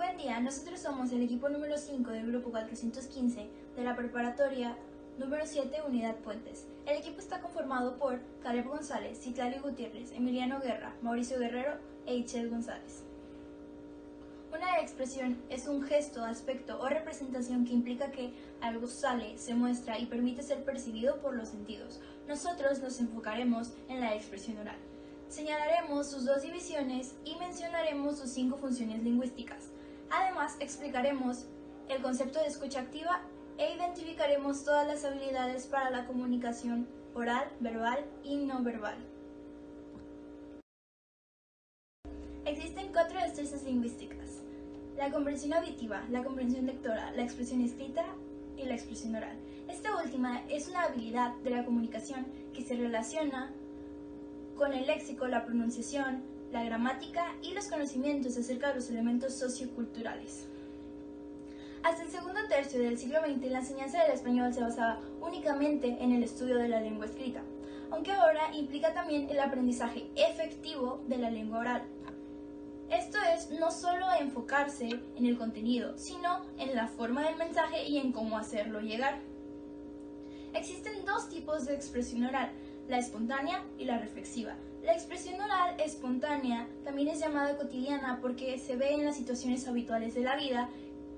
Buen día, nosotros somos el equipo número 5 del grupo 415 de la preparatoria número 7 Unidad Puentes. El equipo está conformado por Caleb González, Citlali Gutiérrez, Emiliano Guerra, Mauricio Guerrero e Itzel González. Una expresión es un gesto, aspecto o representación que implica que algo sale, se muestra y permite ser percibido por los sentidos. Nosotros nos enfocaremos en la expresión oral. Señalaremos sus dos divisiones y mencionaremos sus 5 funciones lingüísticas. Además, explicaremos el concepto de escucha activa e identificaremos todas las habilidades para la comunicación oral, verbal y no verbal. Existen 4 destrezas lingüísticas: la comprensión auditiva, la comprensión lectora, la expresión escrita y la expresión oral. Esta última es una habilidad de la comunicación que se relaciona con el léxico, la pronunciación, la gramática y los conocimientos acerca de los elementos socioculturales. Hasta el segundo tercio del siglo XX, la enseñanza del español se basaba únicamente en el estudio de la lengua escrita, aunque ahora implica también el aprendizaje efectivo de la lengua oral. Esto es no solo enfocarse en el contenido, sino en la forma del mensaje y en cómo hacerlo llegar. Existen 2 tipos de expresión oral: la espontánea y la reflexiva. La expresión oral espontánea también es llamada cotidiana porque se ve en las situaciones habituales de la vida,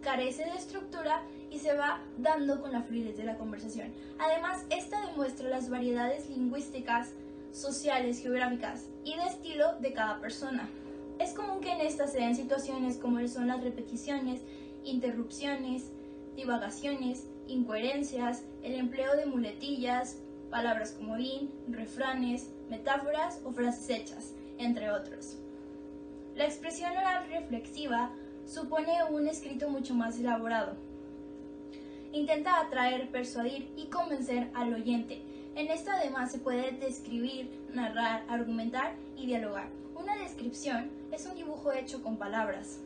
carece de estructura y se va dando con la fluidez de la conversación. Además, esta demuestra las variedades lingüísticas, sociales, geográficas y de estilo de cada persona. Es común que en estas se den situaciones como son las repeticiones, interrupciones, divagaciones, incoherencias, el empleo de muletillas, palabras comodín, refranes, metáforas o frases hechas, entre otros. La expresión oral reflexiva supone un escrito mucho más elaborado. Intenta atraer, persuadir y convencer al oyente. En esta además se puede describir, narrar, argumentar y dialogar. Una descripción es un dibujo hecho con palabras,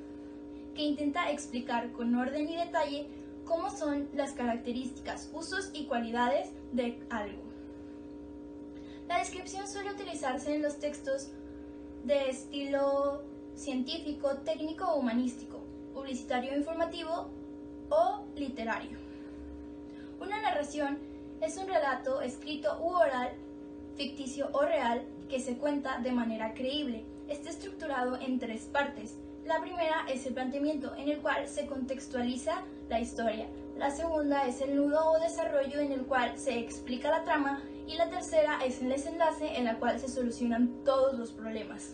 que intenta explicar con orden y detalle cómo son las características, usos y cualidades de algo. La descripción suele utilizarse en los textos de estilo científico, técnico o humanístico, publicitario o informativo o literario. Una narración es un relato escrito u oral, ficticio o real, que se cuenta de manera creíble. Está estructurado en 3 partes. La primera es el planteamiento, en el cual se contextualiza la historia. La segunda es el nudo o desarrollo, en el cual se explica la trama. Y la tercera es el desenlace, en la cual se solucionan todos los problemas.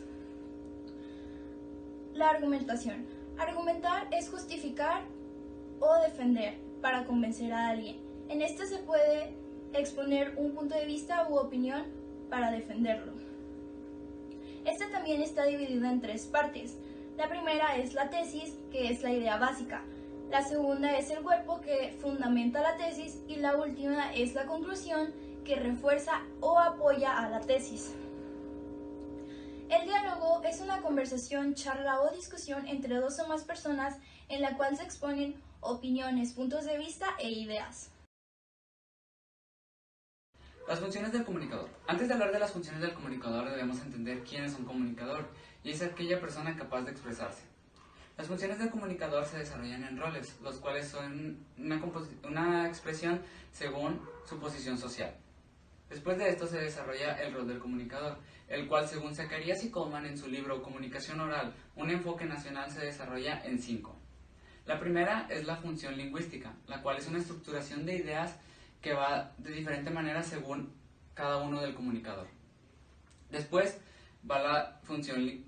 La argumentación. Argumentar es justificar o defender para convencer a alguien. En esto se puede exponer un punto de vista u opinión para defenderlo. Esta también está dividida en 3 partes. La primera es la tesis, que es la idea básica. La segunda es el cuerpo, que fundamenta la tesis. Y la última es la conclusión, que refuerza o apoya a la tesis. El diálogo es una conversación, charla o discusión entre 2 o más personas en la cual se exponen opiniones, puntos de vista e ideas. Las funciones del comunicador. Antes de hablar de las funciones del comunicador debemos entender quién es un comunicador, y es aquella persona capaz de expresarse. Las funciones del comunicador se desarrollan en roles, los cuales son una expresión según su posición social. Después de esto se desarrolla el rol del comunicador, el cual, según Zacarías y Coleman en su libro Comunicación Oral, un enfoque nacional, se desarrolla en 5. La primera es la función lingüística, la cual es una estructuración de ideas que va de diferente manera según cada uno del comunicador. Después va la función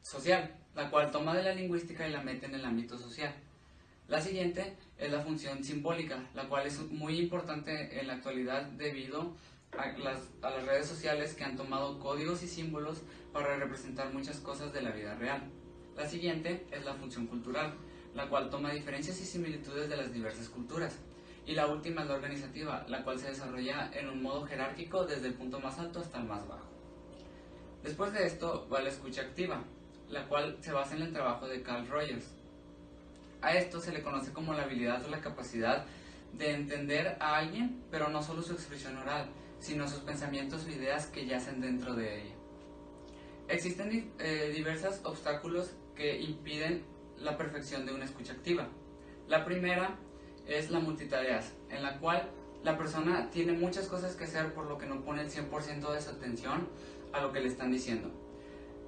social, la cual toma de la lingüística y la mete en el ámbito social. La siguiente es la función simbólica, la cual es muy importante en la actualidad debido a las redes sociales, que han tomado códigos y símbolos para representar muchas cosas de la vida real. La siguiente es la función cultural, la cual toma diferencias y similitudes de las diversas culturas. Y la última es la organizativa, la cual se desarrolla en un modo jerárquico desde el punto más alto hasta el más bajo. Después de esto va la escucha activa, la cual se basa en el trabajo de Carl Rogers. A esto se le conoce como la habilidad o la capacidad de entender a alguien, pero no solo su expresión oral, sino sus pensamientos o ideas que yacen dentro de ella. Existen diversos obstáculos que impiden la perfección de una escucha activa. La primera es la multitareas, en la cual la persona tiene muchas cosas que hacer, por lo que no pone el 100% de su atención a lo que le están diciendo.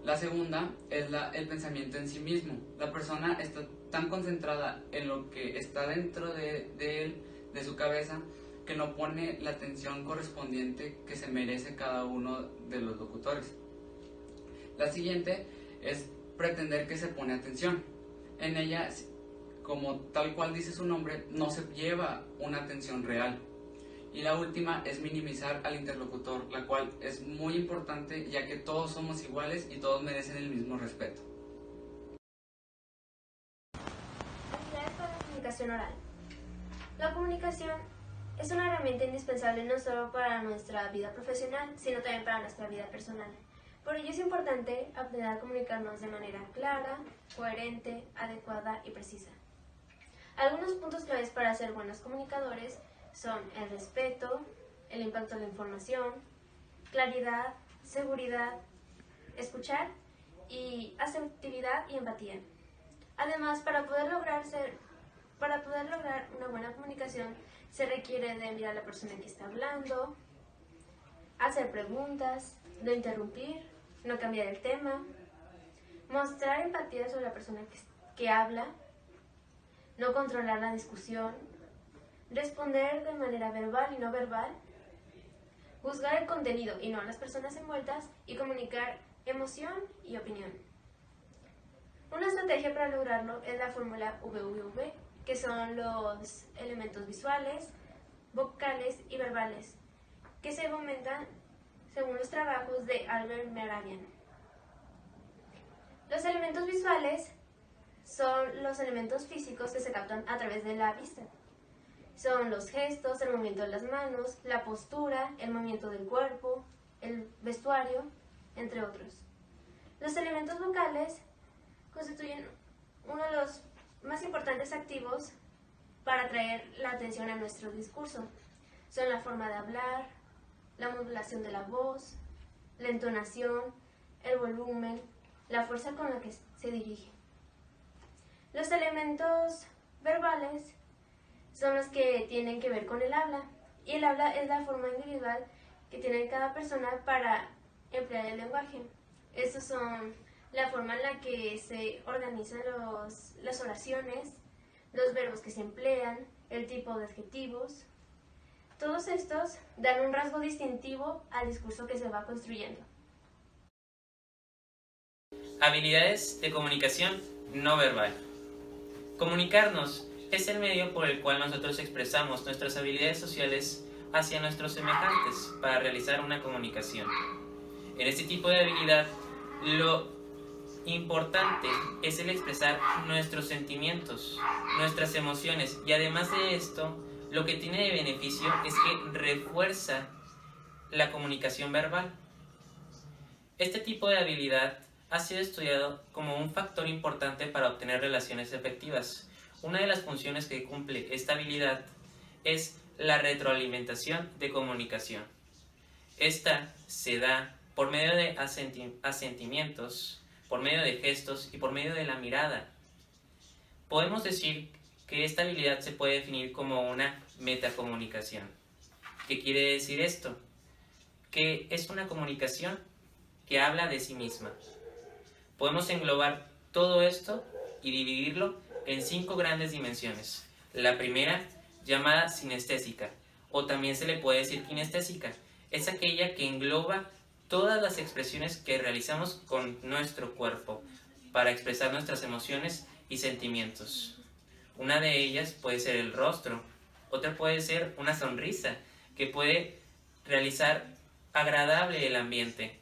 La segunda es el pensamiento en sí mismo. La persona está tan concentrada en lo que está dentro de él, de su cabeza, que no pone la atención correspondiente que se merece cada uno de los locutores. La siguiente es pretender que se pone atención. En ella, como tal cual dice su nombre, no se lleva una atención real. Y la última es minimizar al interlocutor, la cual es muy importante, ya que todos somos iguales y todos merecen el mismo respeto. Habilidades para la comunicación oral. La comunicación es una herramienta indispensable no solo para nuestra vida profesional, sino también para nuestra vida personal. Por ello es importante aprender a comunicarnos de manera clara, coherente, adecuada y precisa. Algunos puntos claves para ser buenos comunicadores son el respeto, el impacto de la información, claridad, seguridad, escuchar y asertividad y empatía. Además, para poder lograr una buena comunicación se requiere de mirar a la persona que está hablando, hacer preguntas, no interrumpir, no cambiar el tema, mostrar empatía sobre la persona que habla, no controlar la discusión, responder de manera verbal y no verbal, juzgar el contenido y no a las personas envueltas y comunicar emoción y opinión. Una estrategia para lograrlo es la fórmula VVV, que son los elementos visuales, vocales y verbales, que se fomentan según los trabajos de Albert Mehrabian. Los elementos visuales son los elementos físicos que se captan a través de la vista. Son los gestos, el movimiento de las manos, la postura, el movimiento del cuerpo, el vestuario, entre otros. Los elementos vocales constituyen uno de los más importantes activos para atraer la atención a nuestro discurso. Son la forma de hablar, la modulación de la voz, la entonación, el volumen, la fuerza con la que se dirige. Los elementos verbales son los que tienen que ver con el habla, y el habla es la forma individual que tiene cada persona para emplear el lenguaje. Estos son la forma en la que se organizan las oraciones, los verbos que se emplean, el tipo de adjetivos. Todos estos dan un rasgo distintivo al discurso que se va construyendo. Habilidades de comunicación no verbal. Comunicarnos es el medio por el cual nosotros expresamos nuestras habilidades sociales hacia nuestros semejantes para realizar una comunicación. En este tipo de habilidad, lo importante es el expresar nuestros sentimientos, nuestras emociones, y además de esto, lo que tiene de beneficio es que refuerza la comunicación verbal. Este tipo de habilidad ha sido estudiado como un factor importante para obtener relaciones efectivas. Una de las funciones que cumple esta habilidad es la retroalimentación de comunicación. Esta se da por medio de asentimientos, por medio de gestos y por medio de la mirada. Podemos decir que esta habilidad se puede definir como una metacomunicación. ¿Qué quiere decir esto? Que es una comunicación que habla de sí misma. Podemos englobar todo esto y dividirlo en 5 grandes dimensiones. La primera, llamada sinestésica, o también se le puede decir kinestésica, es aquella que engloba todas las expresiones que realizamos con nuestro cuerpo para expresar nuestras emociones y sentimientos. Una de ellas puede ser el rostro, otra puede ser una sonrisa que puede realizar agradable el ambiente.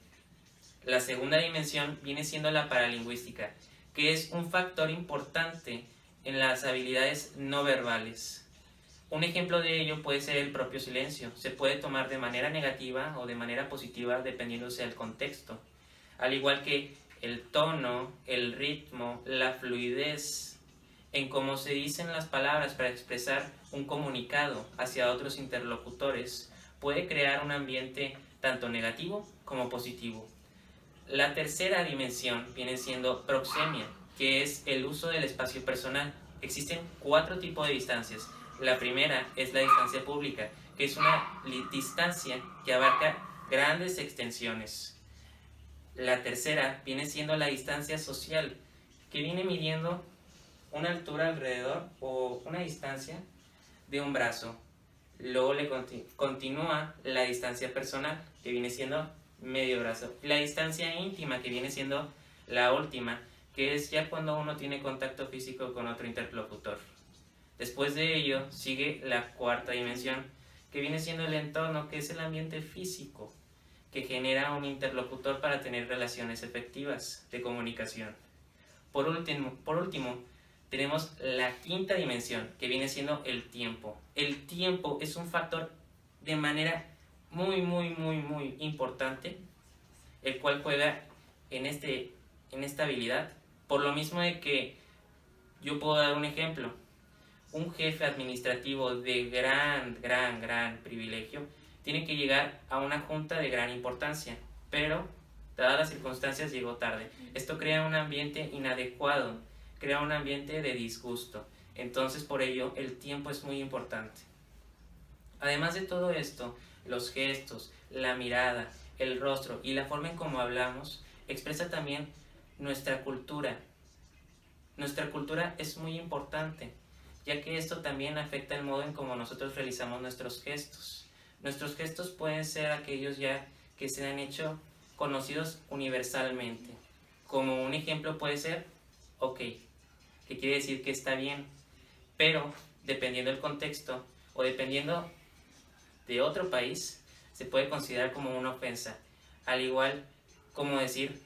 La segunda dimensión viene siendo la paralingüística, que es un factor importante en las habilidades no verbales. Un ejemplo de ello puede ser el propio silencio. Se puede tomar de manera negativa o de manera positiva dependiéndose del contexto. Al igual que el tono, el ritmo, la fluidez en cómo se dicen las palabras para expresar un comunicado hacia otros interlocutores puede crear un ambiente tanto negativo como positivo. La tercera dimensión viene siendo proxemia, que es el uso del espacio personal. Existen 4 tipos de distancias. La primera es la distancia pública, que es una distancia que abarca grandes extensiones. La tercera viene siendo la distancia social, que viene midiendo una altura alrededor o una distancia de un brazo. Luego le continúa la distancia personal, que viene siendo medio brazo. La distancia íntima, que viene siendo la última, que es ya cuando uno tiene contacto físico con otro interlocutor. Después de ello sigue la cuarta dimensión, que viene siendo el entorno, que es el ambiente físico, que genera un interlocutor para tener relaciones efectivas de comunicación. Por último, tenemos la quinta dimensión, que viene siendo el tiempo. El tiempo es un factor de manera muy importante, el cual juega en esta habilidad. Por lo mismo de que yo puedo dar un ejemplo. Un jefe administrativo de gran privilegio tiene que llegar a una junta de gran importancia, pero dadas las circunstancias llegó tarde. Esto crea un ambiente inadecuado, crea un ambiente de disgusto. Entonces, por ello, el tiempo es muy importante. Además de todo esto, los gestos, la mirada, el rostro y la forma en cómo hablamos expresa también nuestra cultura. Nuestra cultura es muy importante, ya que esto también afecta el modo en cómo nosotros realizamos nuestros gestos. Nuestros gestos pueden ser aquellos ya que se han hecho conocidos universalmente. Como un ejemplo puede ser ok, que quiere decir que está bien, pero dependiendo del contexto o dependiendo de otro país, se puede considerar como una ofensa. Al igual como decir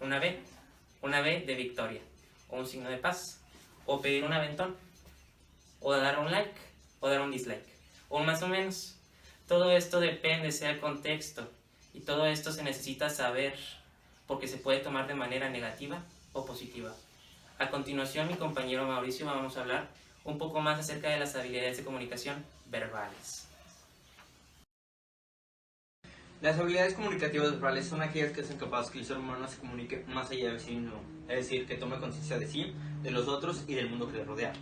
una B de victoria, o un signo de paz, o pedir un aventón, o dar un like, o dar un dislike, o un más o menos. Todo esto depende, sea el contexto, y todo esto se necesita saber, porque se puede tomar de manera negativa o positiva. A continuación, mi compañero Mauricio vamos a hablar un poco más acerca de las habilidades de comunicación verbales. Las habilidades comunicativas verbales son aquellas que hacen capaz que el ser humano se comunique más allá de sí mismo, es decir, que tome conciencia de sí, de los otros y del mundo que le rodea.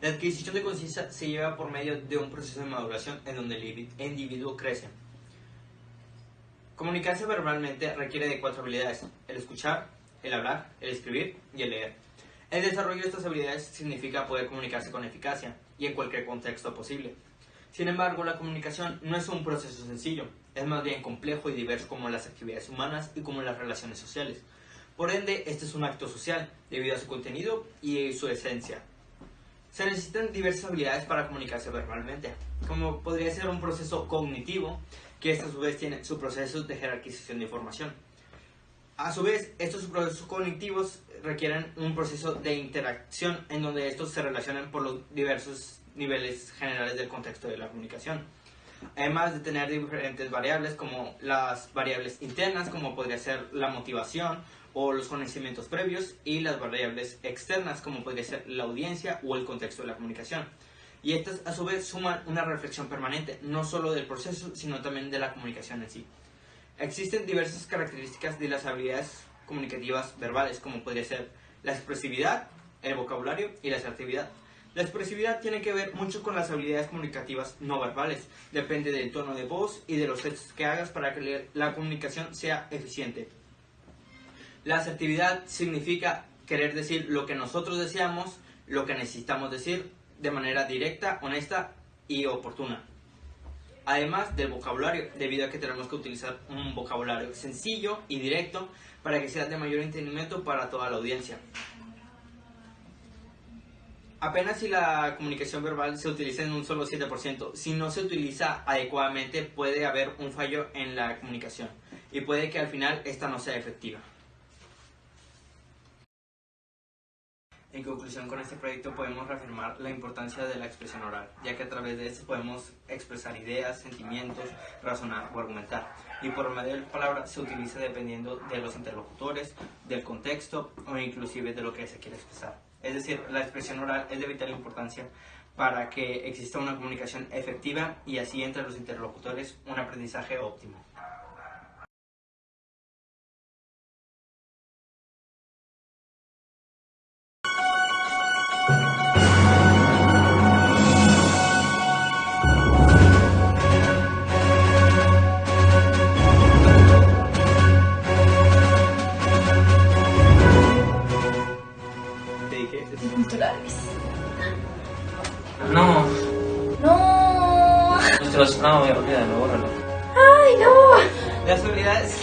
La adquisición de conciencia se lleva por medio de un proceso de maduración en donde el individuo crece. Comunicarse verbalmente requiere de 4 habilidades: el escuchar, el hablar, el escribir y el leer. El desarrollo de estas habilidades significa poder comunicarse con eficacia y en cualquier contexto posible. Sin embargo, la comunicación no es un proceso sencillo, es más bien complejo y diverso como las actividades humanas y como las relaciones sociales. Por ende, este es un acto social, debido a su contenido y su esencia. Se necesitan diversas habilidades para comunicarse verbalmente, como podría ser un proceso cognitivo, que a su vez tiene su proceso de jerarquización de información. A su vez, estos procesos cognitivos requieren un proceso de interacción en donde estos se relacionan por los diversos niveles generales del contexto de la comunicación. Además de tener diferentes variables como las variables internas, como podría ser la motivación o los conocimientos previos, y las variables externas, como podría ser la audiencia o el contexto de la comunicación. Y estas a su vez suman una reflexión permanente, no solo del proceso, sino también de la comunicación en sí. Existen diversas características de las habilidades comunicativas verbales, como podría ser la expresividad, el vocabulario y la asertividad. La expresividad tiene que ver mucho con las habilidades comunicativas no verbales. Depende del tono de voz y de los gestos que hagas para que la comunicación sea eficiente. La asertividad significa querer decir lo que nosotros deseamos, lo que necesitamos decir, de manera directa, honesta y oportuna. Además del vocabulario, debido a que tenemos que utilizar un vocabulario sencillo y directo para que sea de mayor entendimiento para toda la audiencia. Apenas si la comunicación verbal se utiliza en un solo 7%, si no se utiliza adecuadamente puede haber un fallo en la comunicación y puede que al final esta no sea efectiva. En conclusión, con este proyecto podemos reafirmar la importancia de la expresión oral, ya que a través de esto podemos expresar ideas, sentimientos, razonar o argumentar. Y por medio de la palabra se utiliza dependiendo de los interlocutores, del contexto o inclusive de lo que se quiere expresar. Es decir, la expresión oral es de vital importancia para que exista una comunicación efectiva y así entre los interlocutores un aprendizaje óptimo. diferentes. y culturales. No, No. nuestros... No, olvídalo, bórralo. Ay, no. Las habilidades.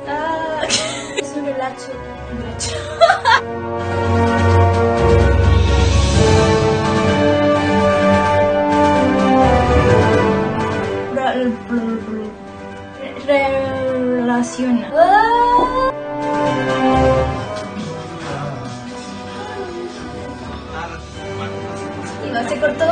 Ah, es un relacho. Relaciona. ¿Y va? ¿Se cortó?